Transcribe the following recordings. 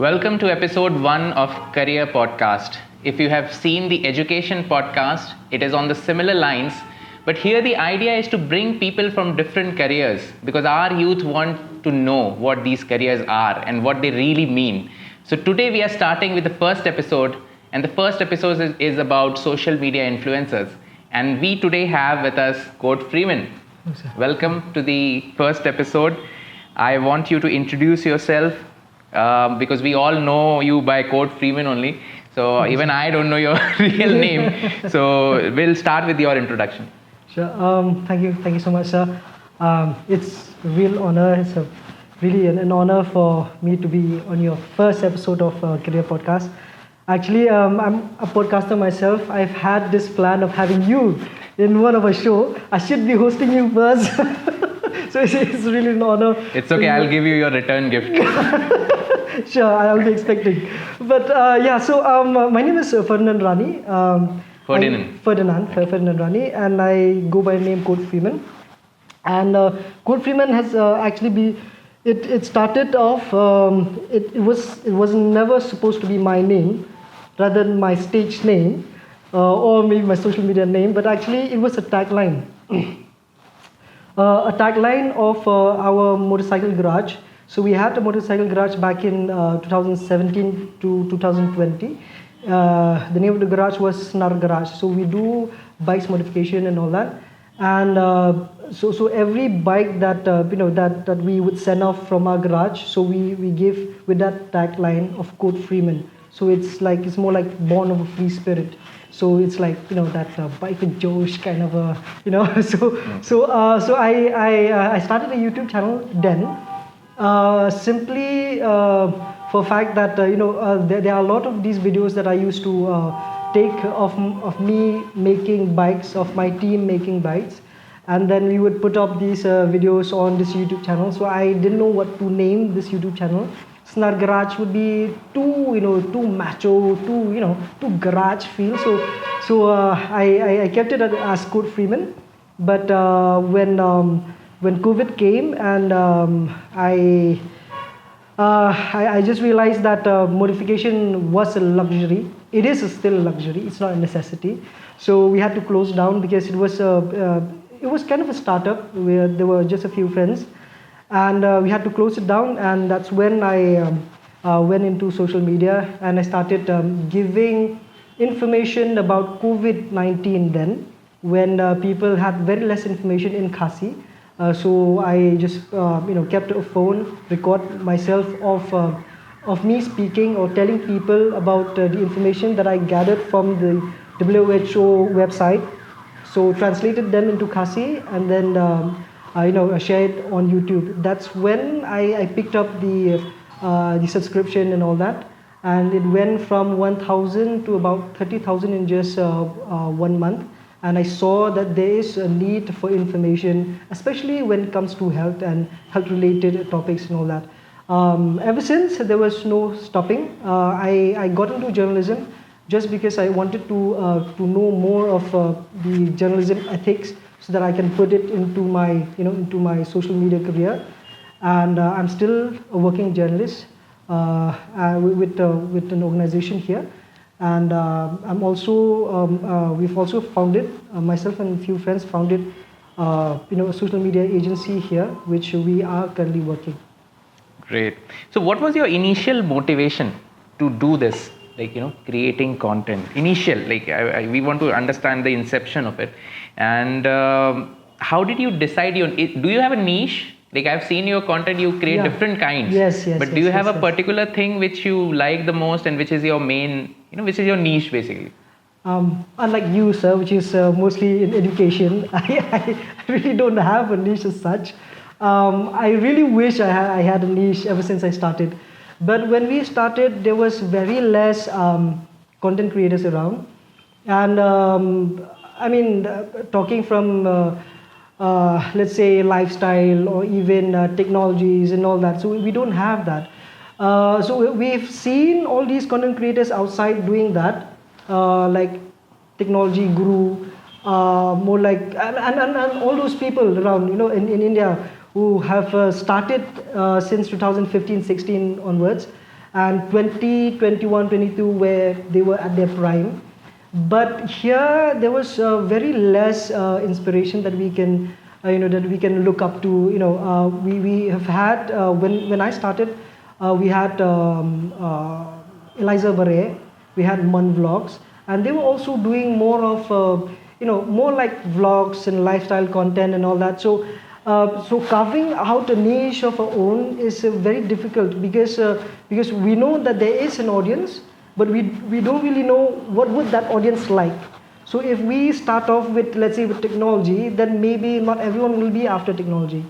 Welcome to episode 1 of Career Podcast. If you have seen the education podcast, it is on the similar lines, but here the idea is to bring people from different careers because our youth want to know what these careers are and what they really mean. So today we are starting with the first episode, and the first episode is about social media influencers. And we today have with us Coach Freemen. Welcome to the first episode. I want you to introduce yourself because we all know you by Coach Freemen only. So even I don't know your real name. So we'll start with your introduction. Sure. Thank you so much, sir. It's a real honor. It's really an honor for me to be on your first episode of Career Podcast. Actually, I'm a podcaster myself. I've had this plan of having you in one of our show. I should be hosting you first. So it's really an honor. It's okay. I'll give you your return gift. Sure, I'll be expecting. But my name is Ferdinand Rani. Ferdinand Rani, and I go by the name Coach Freemen. And Coach Freemen has it started off. It was never supposed to be my name, rather than my stage name, or maybe my social media name. But actually, it was a tagline. A tagline of our motorcycle garage. So we had a motorcycle garage back in 2017 to 2020. The name of the garage was Snar Garage. So we do bikes modification and all that. And so every bike that that we would send off from our garage, so we give with that tagline of Coach Freemen. So it's more like born of a free spirit. So it's like that bike with Josh kind of a So I started a YouTube channel then. Simply for fact that there are a lot of these videos that I used to take of me making bikes, of my team making bikes, and then we would put up these videos on this YouTube channel. So I didn't know what to name this YouTube channel. Snar Garage would be too macho, too garage feel. So I kept it as Coach Freemen. But when COVID came, and I just realized that modification was a luxury. It is still a luxury. It's not a necessity. So we had to close down because it was kind of a startup where there were just a few friends, and we had to close it down. And that's when I went into social media, and I started giving information about COVID-19 then, when people had very less information in Khasi. So I just kept a phone, record myself of me speaking or telling people about the information that I gathered from the WHO website. So translated them into Khasi, and then shared on YouTube. That's when I picked up the subscription and all that, and it went from 1,000 to about 30,000 in just 1 month. And I saw that there is a need for information, especially when it comes to health and health-related topics and all that. Ever since, there was no stopping. I got into journalism just because I wanted to know more of the journalism ethics, so that I can put it into my social media career. And I'm still a working journalist with an organization here. And I'm also we've also founded, myself and a few friends founded a social media agency here, which we are currently working. Great. So what was your initial motivation to do this, creating content? We want to understand the inception of it. And how did you decide do you have a niche? I've seen your content, you create different kinds. Yes. But do you have a particular thing which you like the most, and which is your main, which is your niche basically? Unlike you, sir, which is mostly in education, I really don't have a niche as such. I really wish I had a niche ever since I started. But when we started, there was very less content creators around. And talking from let's say lifestyle or even technologies and all that. So we don't have that. So we've seen all these content creators outside doing that, like technology guru, more like and all those people around, in India who have started since 2015-16 onwards. and 20, 21, 22 where they were at their prime. But here there was very less inspiration that we can, that we can look up to. We have had when I started, we had Eliza Barre, we had Mun Vlogs, and they were also doing more of more like vlogs and lifestyle content and all that. So carving out a niche of our own is very difficult because we know that there is an audience, but we don't really know what would that audience like. So if we start off with, let's say, with technology, then maybe not everyone will be after technology.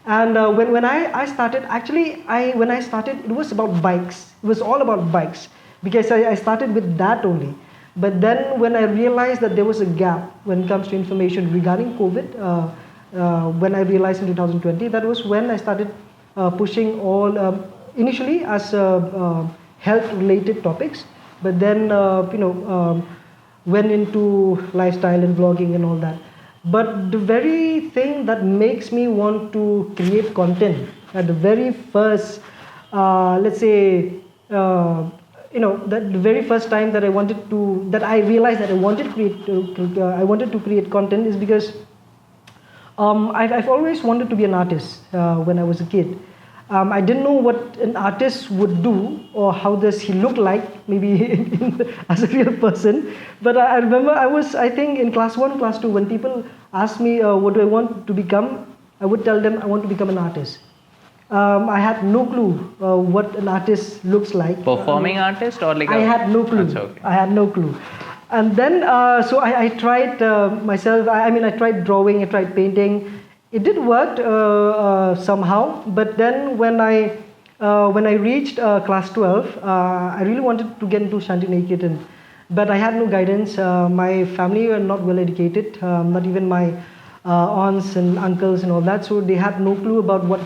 And when I started, actually, when I started, it was about bikes. It was all about bikes because I started with that only. But then when I realized that there was a gap when it comes to information regarding COVID, when I realized in 2020, that was when I started pushing all, initially as health-related topics, but then went into lifestyle and vlogging and all that. But the very thing that makes me want to create content at the very first, let's say, that the very first time that I realized that I wanted to create content is because I've always wanted to be an artist when I was a kid. I didn't know what an artist would do or how does he look like, maybe as a real person. But I remember I think in class 1, class 2, when people asked me what do I want to become, I would tell them I want to become an artist. I had no clue what an artist looks like. Performing artist or like I had no clue. That's okay. I had no clue. And then, so I tried myself, I tried drawing, I tried painting. It did work somehow, but then when I reached class 12, I really wanted to get into Shantiniketan, but I had no guidance. My family were not well educated, not even my aunts and uncles and all that, so they had no clue about what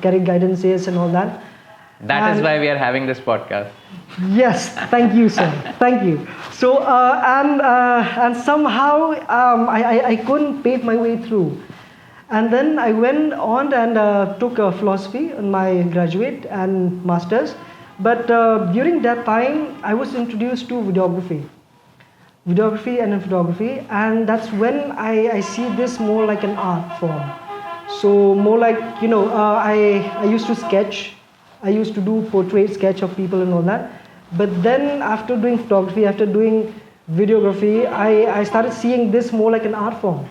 career guidance is and all that. That is why we are having this podcast. Yes, thank you, sir. Thank you. So and somehow I couldn't pave my way through, and then I went on and took philosophy in my graduate and masters. But during that time, I was introduced to videography and photography, and that's when I see this more like an art form. So more like I used to sketch. I used to do portrait sketch of people and all that. But then after doing photography, after doing videography, I started seeing this more like an art form.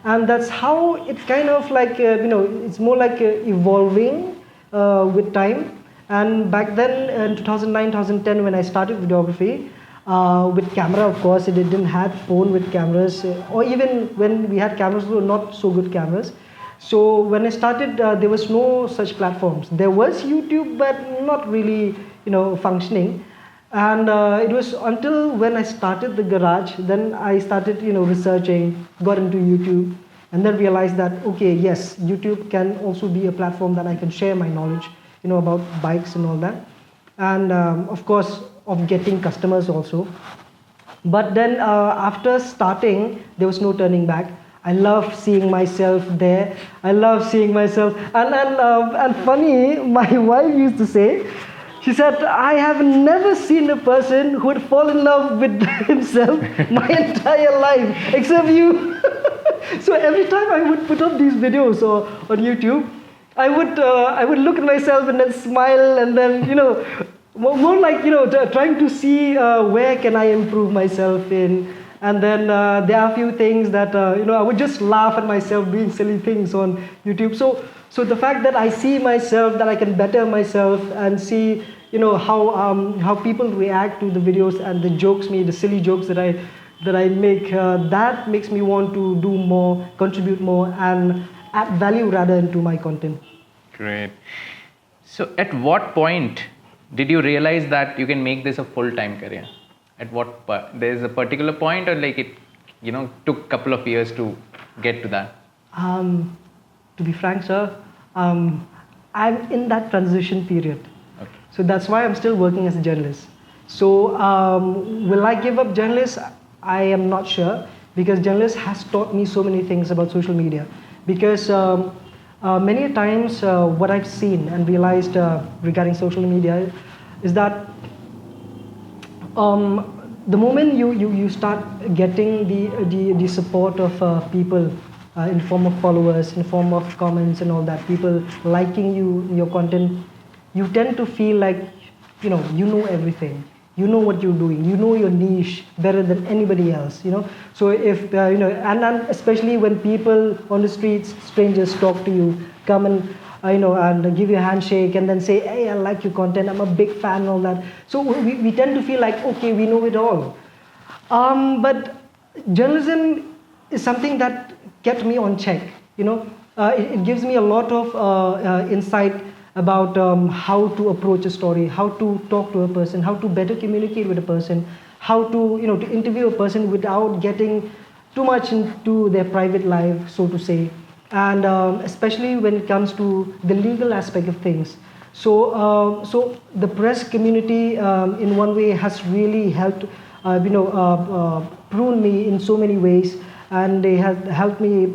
And that's how it's kind of like, it's more like evolving with time. And back then in 2009, 2010, when I started videography, with camera, of course, it didn't have phone with cameras, or even when we had cameras, they were not so good cameras. So when I started, there was no such platforms. There was YouTube, but not really, functioning. And it was until when I started the garage, then I started, researching, got into YouTube, and then realized that, okay, yes, YouTube can also be a platform that I can share my knowledge, about bikes and all that. And of course, of getting customers also. But then after starting, there was no turning back. I love seeing myself there. I love seeing myself. And funny, my wife used to say, she said, I have never seen a person who would fall in love with himself my entire life, except you. So every time I would put up these videos on YouTube, I would look at myself and then smile and then, more like, trying to see where can I improve myself in. And then there are a few things that, I would just laugh at myself doing silly things on YouTube. So the fact that I see myself, that I can better myself and see, how people react to the videos and the jokes made, the silly jokes that I make, that makes me want to do more, contribute more, and add value rather into my content. Great. So at what point did you realize that you can make this a full-time career? At what there's a particular point, or like it, took a couple of years to get to that? To be frank, sir, I'm in that transition period. Okay. So that's why I'm still working as a journalist. So will I give up journalist? I am not sure, because journalist has taught me so many things about social media. Because many times what I've seen and realized regarding social media, is that the moment you start getting the support of people in form of followers, in form of comments and all that, people liking your content, you tend to feel like you know everything, you know what you're doing, you know your niche better than anybody else, so if and especially when people on the streets, strangers, talk to you, come and and give you a handshake and then say, hey, I like your content, I'm a big fan and all that. So we tend to feel like, okay, we know it all. But journalism is something that kept me on check. It gives me a lot of insight about how to approach a story, how to talk to a person, how to better communicate with a person, how to to interview a person without getting too much into their private life, so to say, and especially when it comes to the legal aspect of things. So the press community, in one way, has really helped, prune me in so many ways, and they have helped me,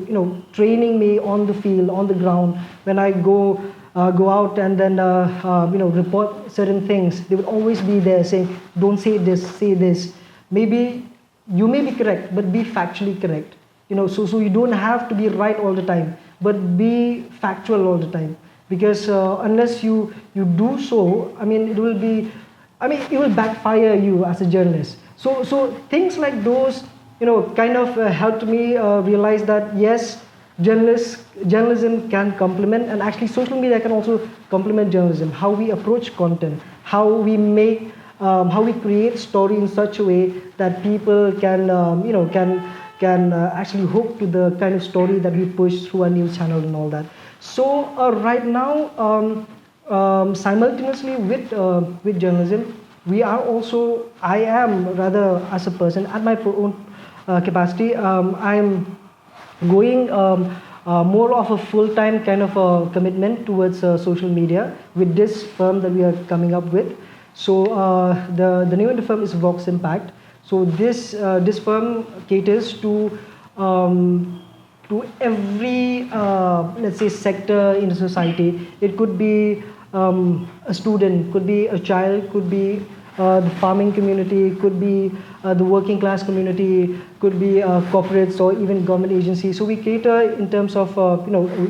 training me on the field, on the ground. When I go out and then report certain things, they will always be there saying, "Don't say this, say this." Maybe you may be correct, but be factually correct. So you don't have to be right all the time, but be factual all the time. Because unless you do so, it will backfire you as a journalist. So things like those, kind of helped me realize that yes, journalism can complement, and actually social media can also complement journalism. How we approach content, how we create story in such a way that people can actually hook to the kind of story that we push through our news channel and all that. So right now, simultaneously with journalism, I am rather, as a person at my own capacity, I'm going more of a full-time kind of a commitment towards social media with this firm that we are coming up with. So the name of the firm is Vox Impact. So this firm caters to every let's say sector in the society. It could be a student, could be a child, could be the farming community, could be the working class community, could be corporates or even government agencies. So we cater in terms of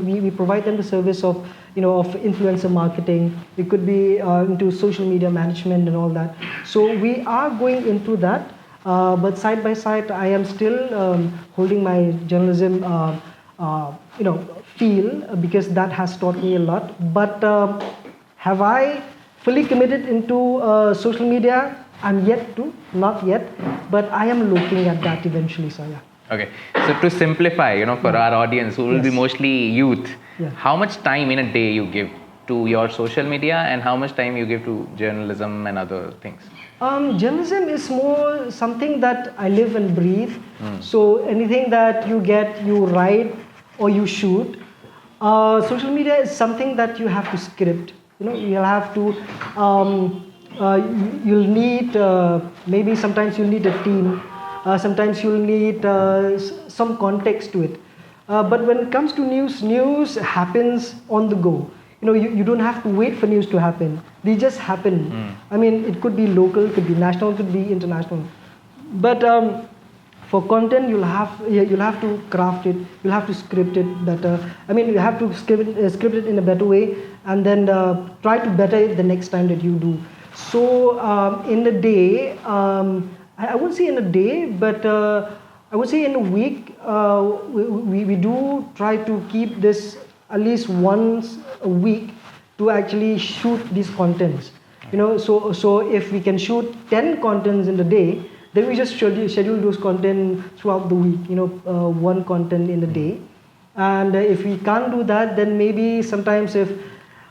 we provide them the service of of influencer marketing. It could be into social media management and all that. So we are going into that. But side by side, I am still holding my journalism, feel, because that has taught me a lot. But have I fully committed into social media? I'm yet to, not yet, but I am looking at that eventually. So yeah. Okay, so to simplify, for our audience who will be mostly youth, how much time in a day you give to your social media and how much time you give to journalism and other things? Journalism is more something that I live and breathe. So anything that you get, you write or you shoot. Social media is something that you have to script. You'll have to, you'll need, maybe sometimes you'll need a team. Sometimes you'll need some context to it. But when it comes to news happens on the go. You don't have to wait for news to happen. They just happen. It could be local, could be national, could be international. But for content, you'll have to craft it. You'll have to script it better. You have to script it in a better way, and then try to better it the next time that you do. So in a day, I wouldn't say in a day, but I would say in a week, we do try to keep this at least once a week to actually shoot these contents. So if we can shoot 10 contents in the day, then we just schedule those content throughout the week, one content in the day. And if we can't do that, then maybe sometimes if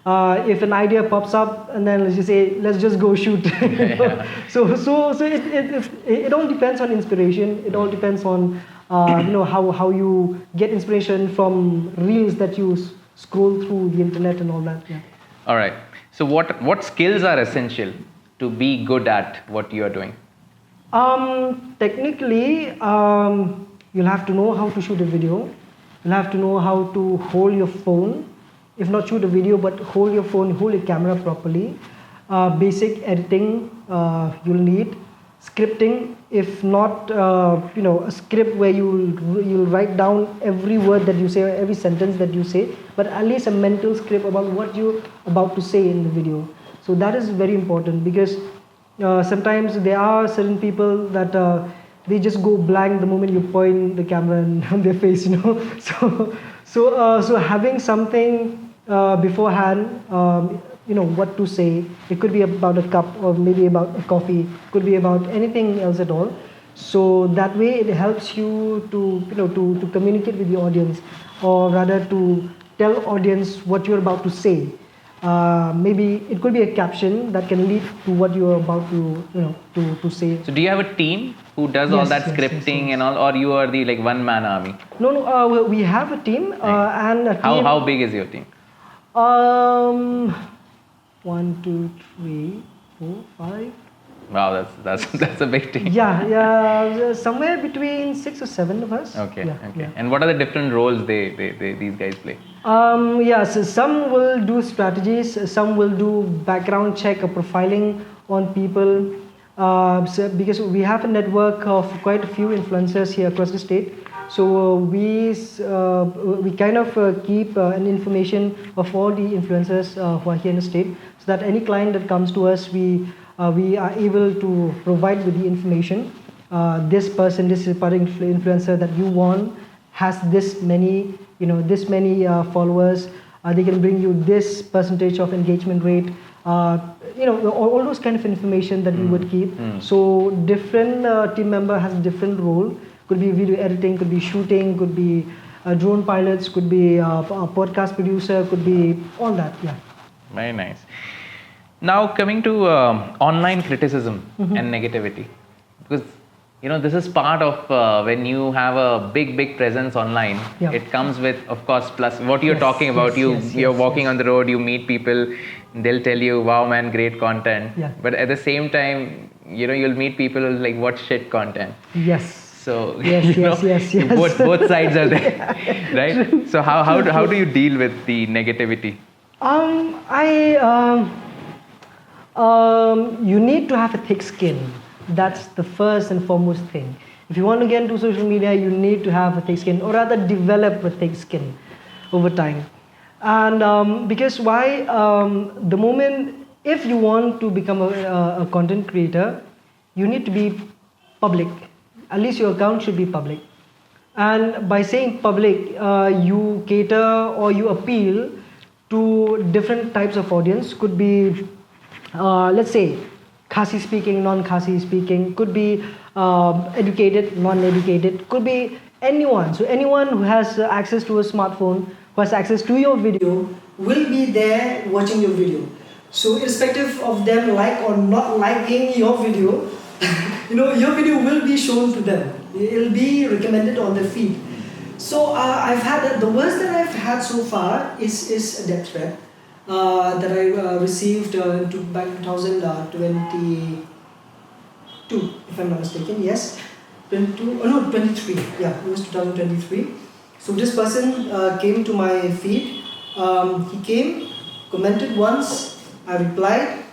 an idea pops up, and then let's just go shoot. So it all depends on inspiration. It all depends on how you get inspiration from reels that you scroll through the internet and all that. Yeah. All right. So what skills are essential to be good at what you are doing? Technically, you'll have to know how to shoot a video. You'll have to know how to hold your phone. If not shoot a video, but hold your phone, hold your camera properly. basic editing you'll need, scripting, if not a script where you'll write down every word that you say or every sentence that you say, but at least a mental script about what you're about to say in the video. So that is very important, because sometimes there are certain people that they just go blank the moment you point the camera on their face, so having something beforehand, what to say. It could be about a cup, or maybe about a coffee, it could be about anything else at all. So that way it helps you to communicate with the audience, or rather to tell audience what you're about to say. Maybe it could be a caption that can lead to what you're about to say. So do you have a team who does all that scripting and all, or you are the like one man army? No, we have a team, and a team. How big is your team? 1, 2, 3, 4, 5. Wow, that's a big team. Yeah, somewhere between 6 or 7 of us. Okay. Yeah. And what are the different roles these guys play? So some will do strategies, some will do background check or profiling on people. Because we have a network of quite a few influencers here across the state, so we kind of keep an information of all the influencers who are here in the state, so that any client that comes to us, we are able to provide with the information. This person, this is particular influencer that you want, has this many followers. They can bring you this percentage of engagement rate. All those kind of information that we would keep. So different team member has a different role. Could be video editing, could be shooting, could be drone pilots, could be a podcast producer, could be all that. Yeah. Very nice. Now coming to online criticism and negativity, because this is part of when you have a big presence online. Yeah. It comes with, of course, plus what you're talking about. You're walking on the road, you meet people, they'll tell you, wow man, great content. Yeah. But at the same time, you'll meet people who's like, what shit content. Yes. So yes. both sides are there, right? So how do you deal with the negativity? You need to have a thick skin. That's the first and foremost thing. If you want to get into social media, you need to have a thick skin, or rather develop a thick skin over time. And because why? The moment, if you want to become a content creator, you need to be public. At least your account should be public. And by saying public, you cater or you appeal to different types of audience. Could be, let's say, Khasi speaking, non-Khasi speaking, could be educated, non-educated, could be anyone. So anyone who has access to a smartphone, who has access to your video, will be there watching your video. So irrespective of them like or not liking your video, your video will be shown to them. It will be recommended on their feed. So I've had, the worst that I've had so far is a death threat. That I received back in 2022, if I'm not mistaken. Yes, 23. Yeah, it was 2023. So this person came to my feed. He came, commented once. I replied,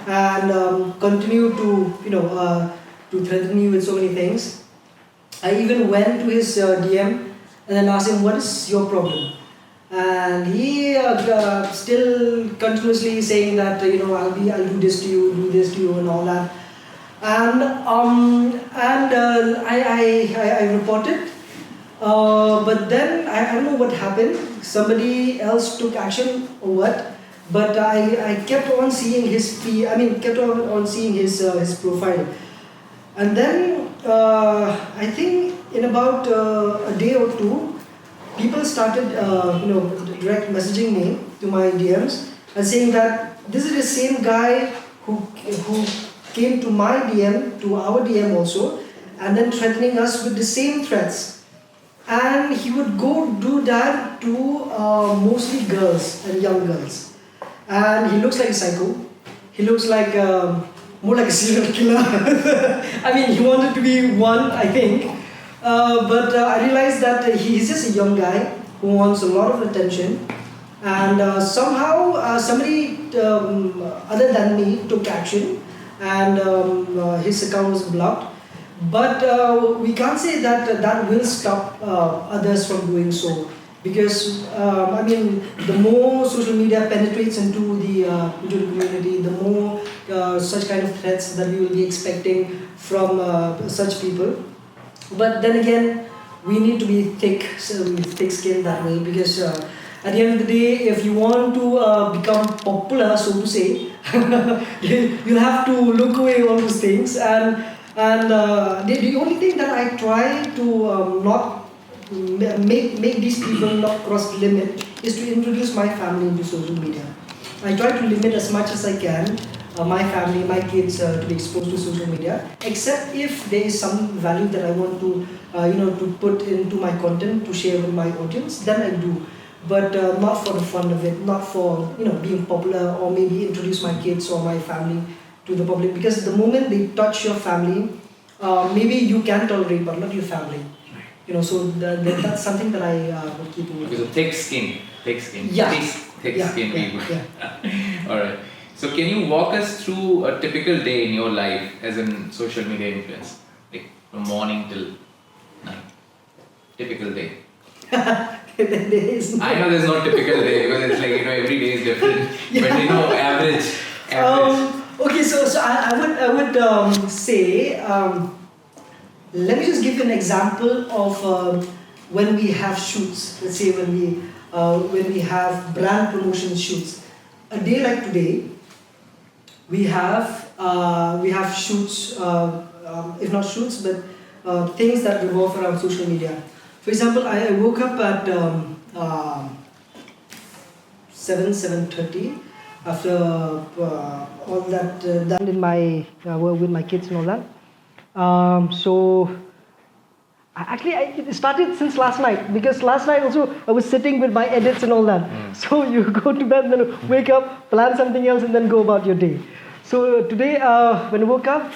and continued to threaten me with so many things. I even went to his DM and then asked him, "What is your problem?" And he still continuously saying that I'll do this to you, and all that. And I reported, but then I don't know what happened. Somebody else took action or what. But I kept on seeing his feed. Kept on seeing his profile, and then I think in about a day or two, people started, direct messaging me to my DMs and saying that this is the same guy who came to my DM, to our DM also, and then threatening us with the same threats. And he would go do that to mostly girls and young girls. And he looks like a psycho. He looks like more like a serial killer. He wanted to be one, I think. But I realized that he's just a young guy who wants a lot of attention. And somehow somebody other than me took action, and his account was blocked. But we can't say that that will stop others from doing so, because I mean, the more social media penetrates into the community, the more such kind of threats that we will be expecting from such people. But then again, we need to be thick-skinned that way, because at the end of the day, if you want to become popular, so to say, you have to look away all those things. And the only thing that I try to not make these people not cross the limit is to introduce my family into social media. I try to limit as much as I can my family, my kids to be exposed to social media, except if there is some value that I want to, to put into my content to share with my audience, then I do. But not for the fun of it, not for being popular, or maybe introduce my kids or my family to the public. Because the moment they touch your family, maybe you can tolerate, but not your family. So that's something that I would keep away. Okay, so thick skin. Yeah. Thick skin people. Yeah. All right. So can you walk us through a typical day in your life as a social media influencer, like from morning till night? Typical day. There is no. I know there's no typical day, because it's like every day is different. But average. Okay, so I would say, let me just give you an example of when we have shoots. Let's say when we have brand promotion shoots. A day like today, we have shoots, if not shoots, but things that revolve around social media. For example, I woke up at 7:30 after all that done in my with my kids and all that. So it started since last night, because last night also I was sitting with my edits and all that. So you go to bed, then wake up, plan something else, and then go about your day. So today when I woke up,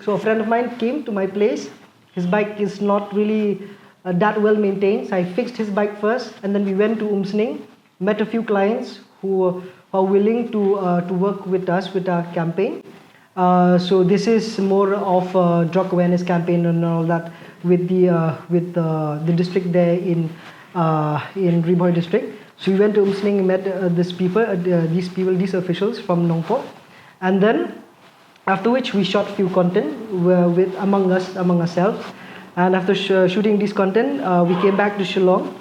so a friend of mine came to my place. His bike is not really that well maintained, so I fixed his bike first, and then we went to Umsning, met a few clients who are willing to work with us with our campaign. So this is more of a drug awareness campaign and all that with the district there in Riboy district. So we went to Umsning, met these officials from Nongpo, and then after which we shot few content among ourselves. And after shooting this content, we came back to Shillong.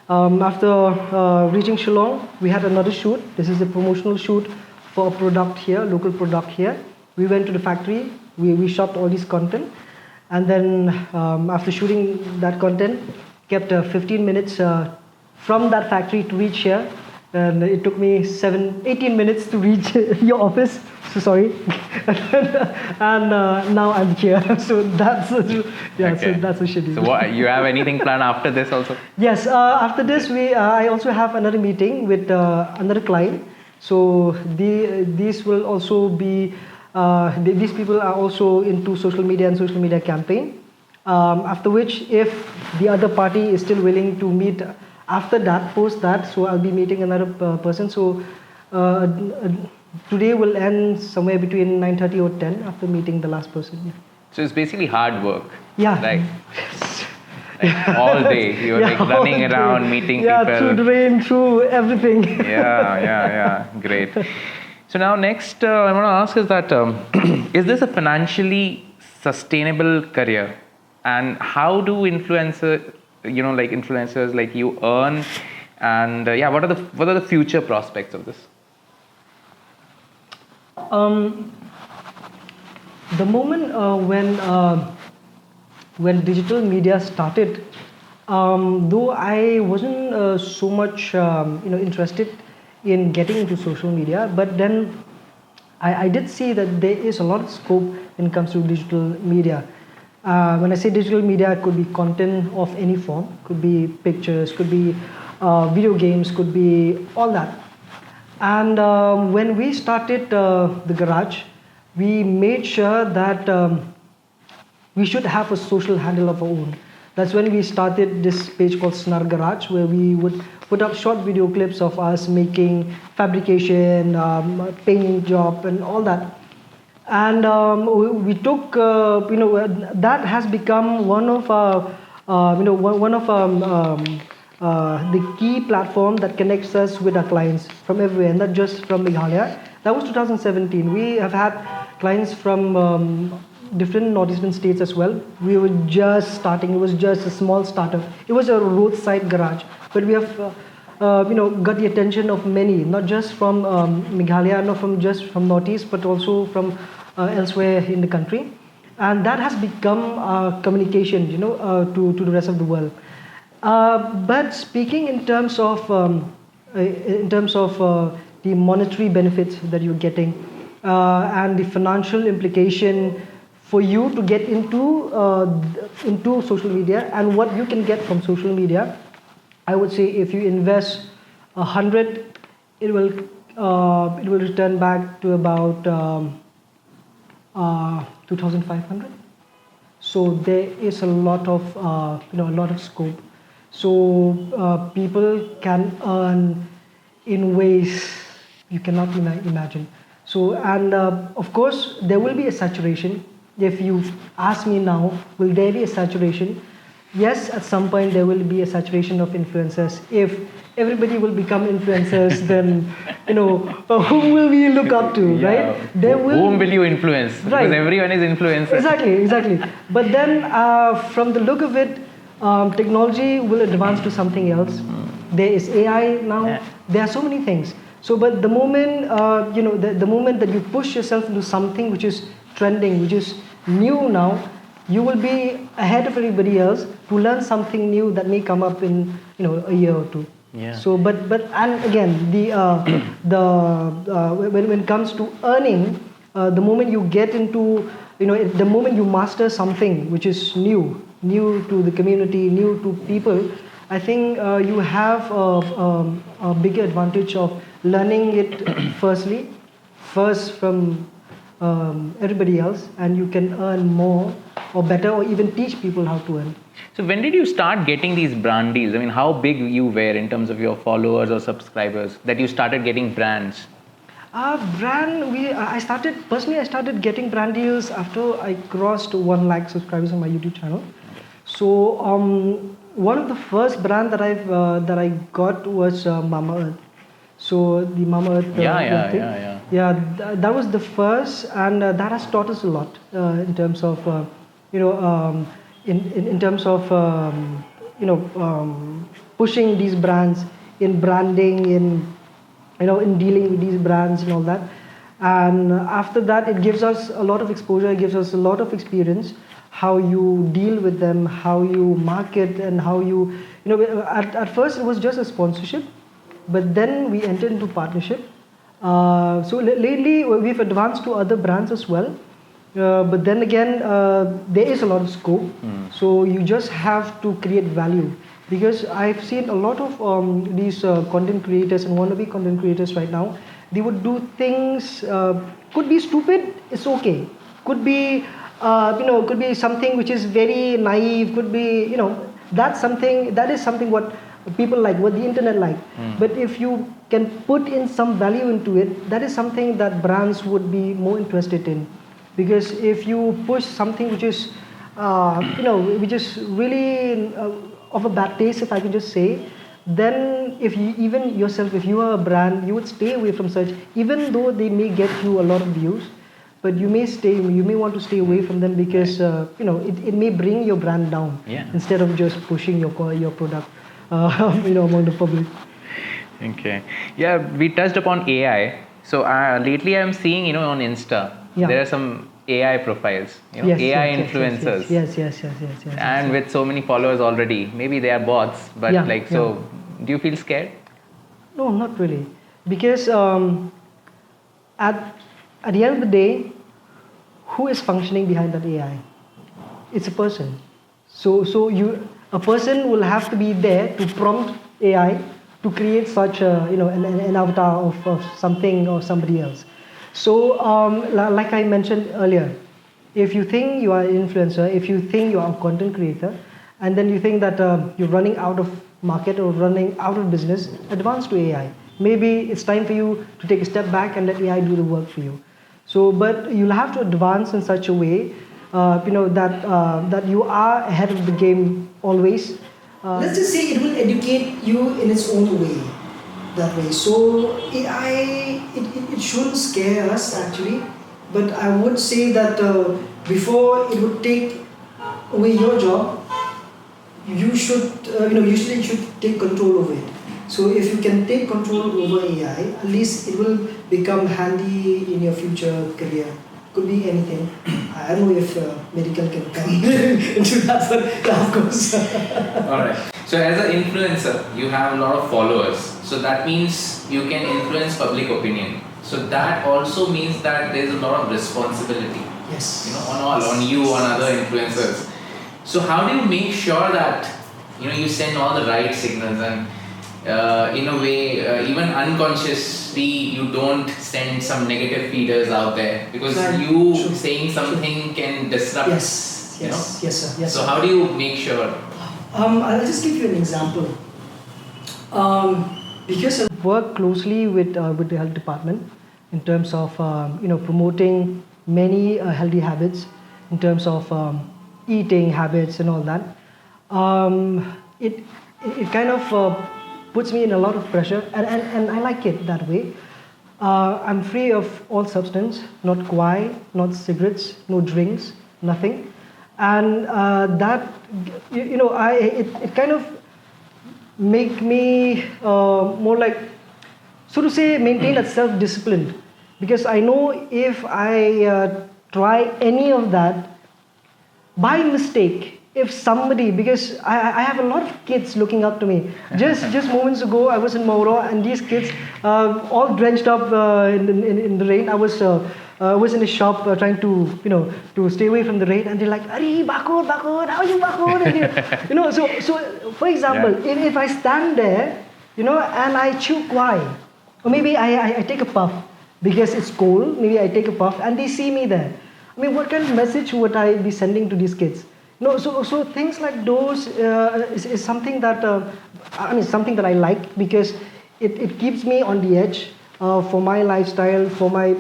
After reaching Shillong, we had another shoot. This is a promotional shoot for a product here, local product here. We went to the factory. We shot all this content, and then after shooting that content, kept 15 minutes from that factory to reach here. And it took me 18 minutes to reach your office. So sorry. And now I'm here. So that's Okay. So that's the schedule. So what, you have anything planned after this also? Yes. After this, I also have another meeting with another client. So these will also be these people are also into social media and social media campaign. After which, if the other party is still willing to meet after that, post that, so I'll be meeting another person. So today will end somewhere between 9:30 or 10 after meeting the last person. Yeah. So it's basically hard work. Yeah. Like all day you're like running around meeting people. Yeah, through the rain, through everything. Yeah. Great. So now next I want to ask is that is this a financially sustainable career, and how do influencers like you earn, and what are the future prospects of this? The moment when digital media started, though I wasn't so much interested in getting into social media, but then I did see that there is a lot of scope when it comes to digital media. When I say digital media, it could be content of any form, could be pictures, could be video games, could be all that. And when we started the garage, we made sure that we should have a social handle of our own. That's when we started this page called Snar Garage, where we would put up short video clips of us making fabrication, painting job, and all that. And we took, that has become one of our, one of the key platform that connects us with our clients from everywhere, and not just from Meghalaya. That was 2017. We have had clients from different northeastern states as well. We were just starting. It was just a small startup. It was a roadside garage, but we have got the attention of many, not just from Meghalaya, not from just from northeast, but also from elsewhere in the country, and that has become communication, to the rest of the world. But speaking in terms of the monetary benefits that you're getting and the financial implication for you to get into social media and what you can get from social media, I would say if you invest 100, it will return back to about 2,500. So there is a lot of scope. So people can earn in ways you cannot imagine. So, and of course there will be a saturation. If you ask me now, will there be a saturation? Yes, at some point there will be a saturation of influencers. If everybody will become influencers, then whom will we look up to, right? Whom will you influence? Right. Because everyone is influencer. Exactly. But then, from the look of it, technology will advance to something else. There is AI now. Yeah. There are so many things. So, but the moment the moment that you push yourself into something which is trending, which is new now, you will be ahead of everybody else to learn something new that may come up in a year or two. Yeah. So, but and again, when it comes to earning, the moment you get into the moment you master something which is new to the community, new to people, I think you have a bigger advantage of learning it first from everybody else, and you can earn more or better, or even teach people how to earn. So when did you start getting these brand deals? I mean, how big you were in terms of your followers or subscribers that you started getting brands? I started getting brand deals after I crossed 1 lakh subscribers on my YouTube channel. So one of the first brand that I got was Mama Earth. So the Mama Earth thing. That was the first, and that has taught us a lot in terms of in terms of pushing these brands, in branding, in dealing with these brands and all that. And after that, it gives us a lot of exposure, it gives us a lot of experience, how you deal with them, how you market, and how at first it was just a sponsorship, but then we entered into partnership. So lately we've advanced to other brands as well, but then again there is a lot of scope. So you just have to create value, because I've seen a lot of these content creators and wannabe content creators right now. They would do things, could be stupid, it's okay, could be could be something which is very naive, could be that is something what people like, what the internet like. But if you can put in some value into it, that is something that brands would be more interested in. Because if you push something which is which is really of a bad taste, if I can just say, then if you, even yourself, if you are a brand, you would stay away from such, even though they may get you a lot of views, but you may want to stay away from them, because it may bring your brand down, instead of just pushing your product among the public. Okay. Yeah, we touched upon AI. So lately I'm seeing, on Insta, there are some AI profiles, AI influencers. Yes. And with so many followers already, maybe they are bots, but do you feel scared? No, not really. Because at the end of the day, who is functioning behind that AI? It's a person. So a person will have to be there to prompt AI to create such an avatar of something or somebody else. So like I mentioned earlier, if you think you are an influencer, if you think you are a content creator, and then you think that you're running out of market or running out of business, advance to AI. Maybe it's time for you to take a step back and let AI do the work for you. So, but you'll have to advance in such a way, that you are ahead of the game always. Let's just say it will educate you in its own way, that way. So AI, it shouldn't scare us actually, but I would say that before it would take away your job, you should, usually you should take control over it. So if you can take control over AI, at least it will become handy in your future career. Could be anything. I don't know if medical can come into that, but of course. Alright. So as an influencer, you have a lot of followers. So that means you can influence public opinion. So that also means that there's a lot of responsibility. Yes. On you, on other influencers. So how do you make sure that you send all the right signals and in a way, even unconsciously, you don't send some negative feeders out there because saying something can disrupt. Yes, sir. So how do you make sure? I'll just give you an example. Because I work closely with the health department in terms of promoting many healthy habits, in terms of eating habits and all that. It kind of puts me in a lot of pressure, and I like it that way. I'm free of all substance, not kwai, not cigarettes, no drinks, nothing, and that it kind of make me more like, so to say, maintain that self-discipline, because I know if I try any of that by mistake, if somebody, because I have a lot of kids looking up to me. Just moments ago, I was in Mauro, and these kids, all drenched up in the rain. I was in a shop trying to stay away from the rain, and they're like, "Ari, Bakur, how are you, Bakur?" So for example, if I stand there, and I chew kwai, or maybe I take a puff because it's cold. Maybe I take a puff, and they see me there. I mean, what kind of message would I be sending to these kids? So things like those is something that something that I like, because it keeps me on the edge for my lifestyle, for my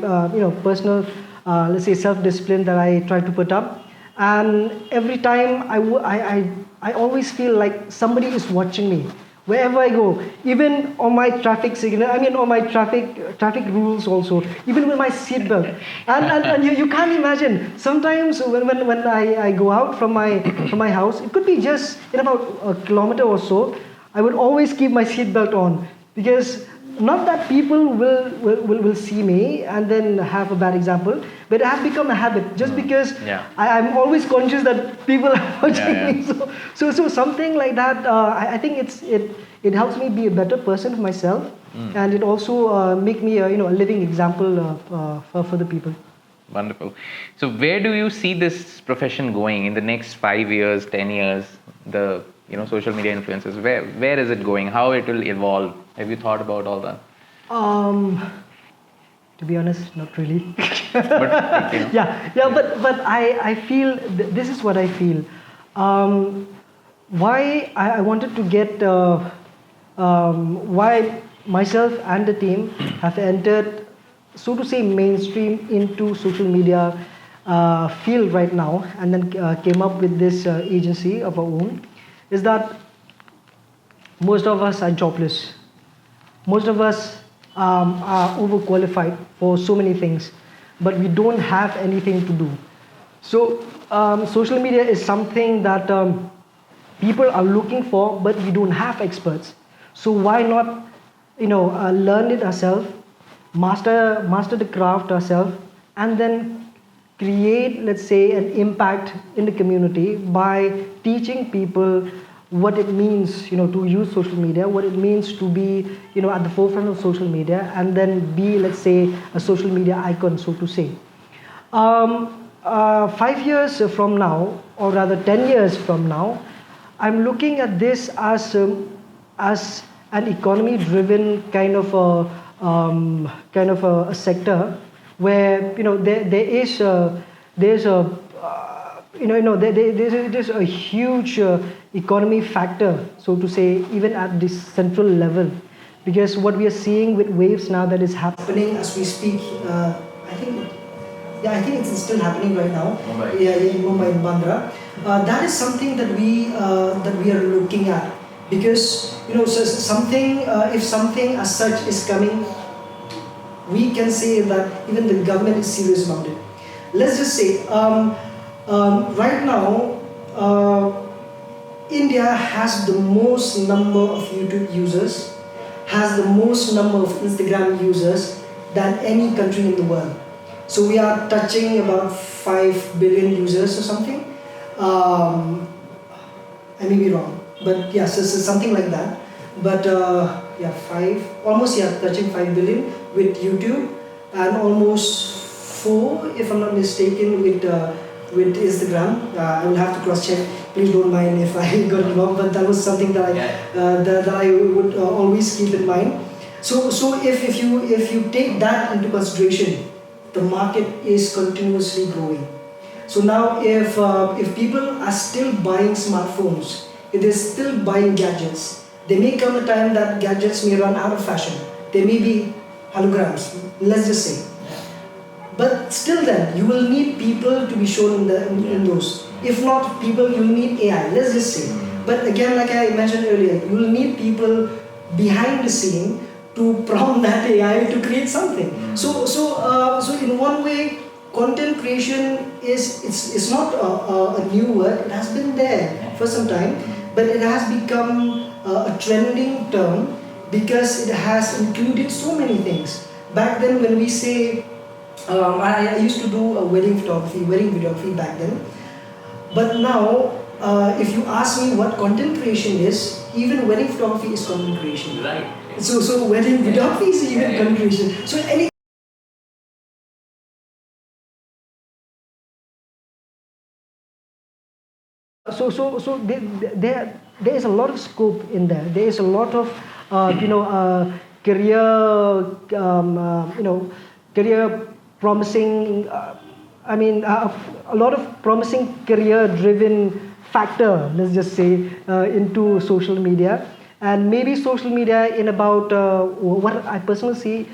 personal let's say self-discipline that I try to put up. And every time I always feel like somebody is watching me wherever I go, even on my traffic signal, on my traffic rules also, even with my seatbelt. And you can't imagine, sometimes when I go out from my house, it could be just in about a kilometer or so, I would always keep my seatbelt on, because not that people will see me and then have a bad example, but it has become a habit, just because I'm always conscious that people are watching me. So something like that, I think it helps me be a better person for myself, and it also make me a living example for the people. Wonderful. So where do you see this profession going in the next 5 years, 10 years? The social media influencers, where is it going? How it will evolve? Have you thought about all that? To be honest, not really. But but I feel this is what I feel. Why I wanted to get why myself and the team have entered, so to say, mainstream into social media field right now, and then came up with this agency of our own, is that most of us are jobless. Most of us are overqualified for so many things, but we don't have anything to do. So social media is something that people are looking for, but we don't have experts. So why not, learn it ourselves, master the craft ourselves, and then create, let's say, an impact in the community by teaching people what it means, to use social media, what it means to be, at the forefront of social media, and then be, let's say, a social media icon, so to say. 5 years from now, or rather 10 years from now, I'm looking at this as an economy-driven kind of a sector, where there's a there's a huge economy factor, so to say, even at this central level, because what we are seeing with waves now that is happening as we speak. I think, yeah, I think it's still happening right now. Mumbai. Yeah, in Mumbai, in Bandra. That is something that we are looking at, because so something if something as such is coming, we can say that even the government is serious about it. Let's just say, right now, India has the most number of YouTube users, has the most number of Instagram users than any country in the world. So we are touching about 5 billion users or something. I may be wrong, but yeah, so something like that. But yeah, touching 5 billion with YouTube, and almost 4, if I'm not mistaken, with Instagram. I will have to cross check. Please don't mind if I got it wrong, but that was something that that I would always keep in mind. So if you take that into consideration, the market is continuously growing. So now, if people are still buying smartphones, if they're still buying gadgets, there may come a time that gadgets may run out of fashion. They may be holograms, let's just say. But still, then you will need people to be shown in those. If not people, you'll need AI. Let's just say. But again, like I mentioned earlier, you will need people behind the scene to prompt that AI to create something. So in one way, content creation it's not a new word. It has been there for some time, but it has become a trending term because it has included so many things. Back then, when we say, I used to do wedding videography back then. But now, if you ask me what content creation is, even wedding photography is content creation. Right. So wedding videography is even content creation. So any there is a lot of scope in there. There is a lot of career career promising. A lot of promising career driven factor, let's just say, into social media. And maybe social media in about what I personally see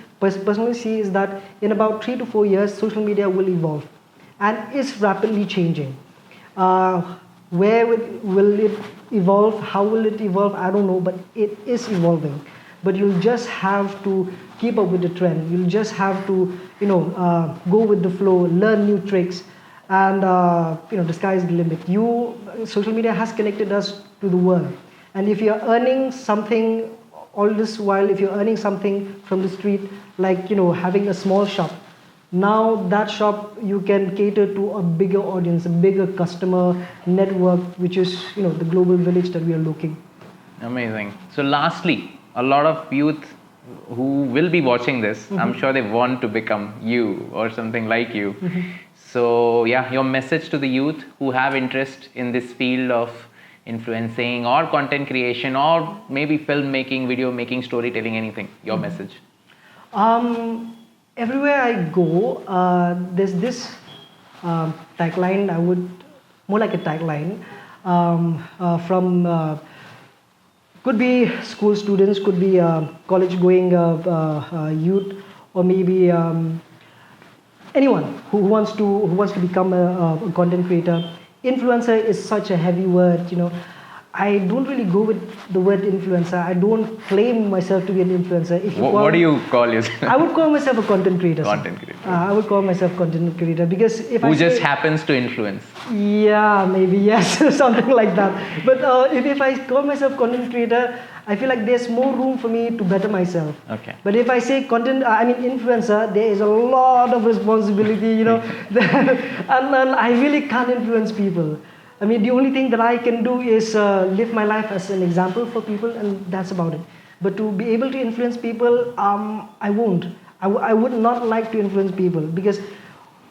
is that in about 3 to 4 years, social media will evolve, and is rapidly changing. Where will it evolve? How will it evolve? I don't know, but it is evolving. But you'll just have to keep up with the trend. You'll just have to, go with the flow, learn new tricks, and the sky is the limit. Social media has connected us to the world, and if you're earning something all this while, if you're earning something from the street, like having a small shop, now that shop you can cater to a bigger audience, a bigger customer network, which is the global village that we are looking. Amazing. So lastly, a lot of youth who will be watching this, I'm sure they want to become you or something like you. So yeah, your message to the youth who have interest in this field of influencing or content creation or maybe filmmaking, video making, storytelling, anything, your message. Everywhere I go, there's this tagline. I would more like a tagline from could be school students, could be college-going youth, or maybe anyone who wants to become a content creator. Influencer is such a heavy word. I don't really go with the word influencer. I don't claim myself to be an influencer. What do you call yourself? I would call myself a content creator. Content creator. I would call myself content creator because who just happens to influence. Yeah, maybe yes, something like that. But if I call myself content creator, I feel like there's more room for me to better myself. Okay. But if I say influencer, there is a lot of responsibility, and I really can't influence people. The only thing that I can do is live my life as an example for people, and that's about it. But to be able to influence people, I won't. I would not like to influence people because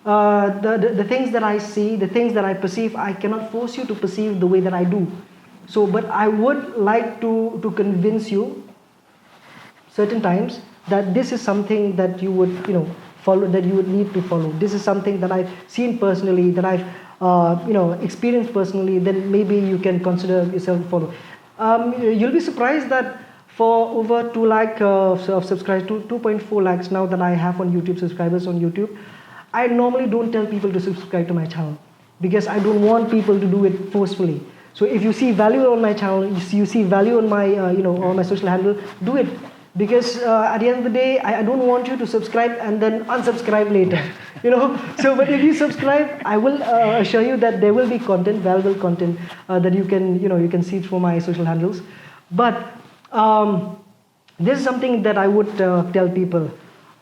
the things that I see, the things that I perceive, I cannot force you to perceive the way that I do. So, but I would like to convince you certain times that this is something that you would follow, that you would need to follow. This is something that I've seen personally, that I've experience personally, then maybe you can consider yourself follow. You'll be surprised that for over 2 lakh of subscribers, 2.4 lakhs now that I have on YouTube, subscribers on YouTube, I normally don't tell people to subscribe to my channel because I don't want people to do it forcefully. So if you see value on my channel, you see value on my, on my social handle, do it. Because at the end of the day, I don't want you to subscribe and then unsubscribe later, So, but if you subscribe, I will assure you that there will be content, valuable content that you can see through my social handles. But this is something that I would tell people.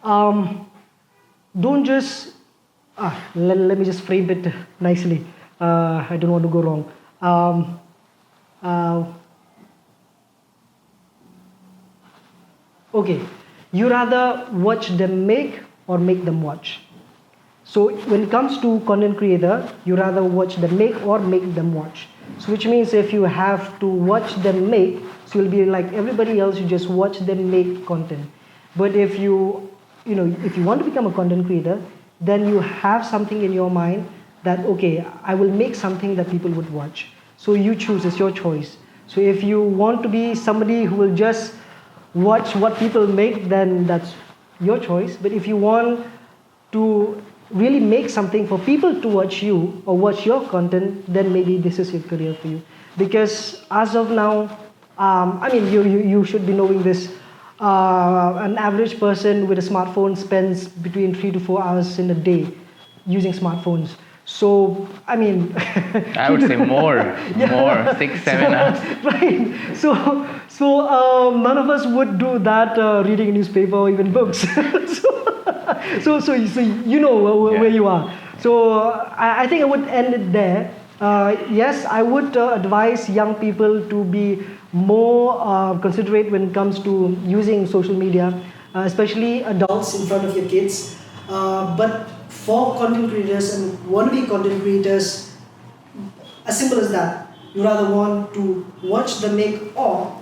Don't just, let me just frame it nicely. I don't want to go wrong. Okay, you rather watch them make or make them watch. So when it comes to content creator, you rather watch them make or make them watch. So which means if you have to watch them make, so you'll be like everybody else, you just watch them make content. But if you want to become a content creator, then you have something in your mind that, okay, I will make something that people would watch. So you choose, it's your choice. So if you want to be somebody who will just watch what people make, then that's your choice. But if you want to really make something for people to watch you or watch your content, then maybe this is your career for you. Because as of now, you should be knowing this. An average person with a smartphone spends between 3 to 4 hours in a day using smartphones. So, I would say more, 6, 7 hours. Right. So none of us would do that reading a newspaper or even books. so you know where you are. So I think I would end it there. Yes, I would advise young people to be more considerate when it comes to using social media, especially adults in front of your kids. But for content creators and wannabe content creators, as simple as that. You rather want to watch them make or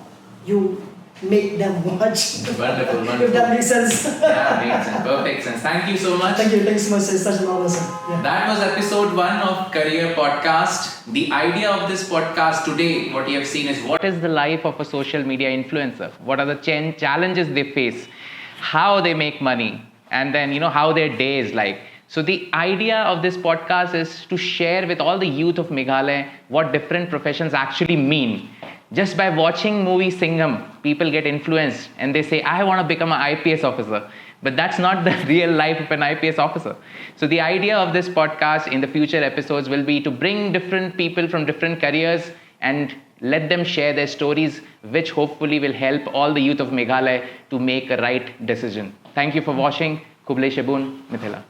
you make them watch. Wonderful. If that makes sense. Yeah, makes sense. Perfect sense. Thank you so much. Thank you so much. It's such an honor, sir. Yeah. That was episode 1 of Career Podcast. The idea of this podcast today, what you have seen is what is the life of a social media influencer? What are the challenges they face? How they make money? And then, how their day is like. So the idea of this podcast is to share with all the youth of Meghalaya what different professions actually mean. Just by watching movie Singham, people get influenced and they say, I want to become an IPS officer. But that's not the real life of an IPS officer. So the idea of this podcast in the future episodes will be to bring different people from different careers and let them share their stories, which hopefully will help all the youth of Meghalaya to make a right decision. Thank you for watching. Kublai Shabun, Mithila.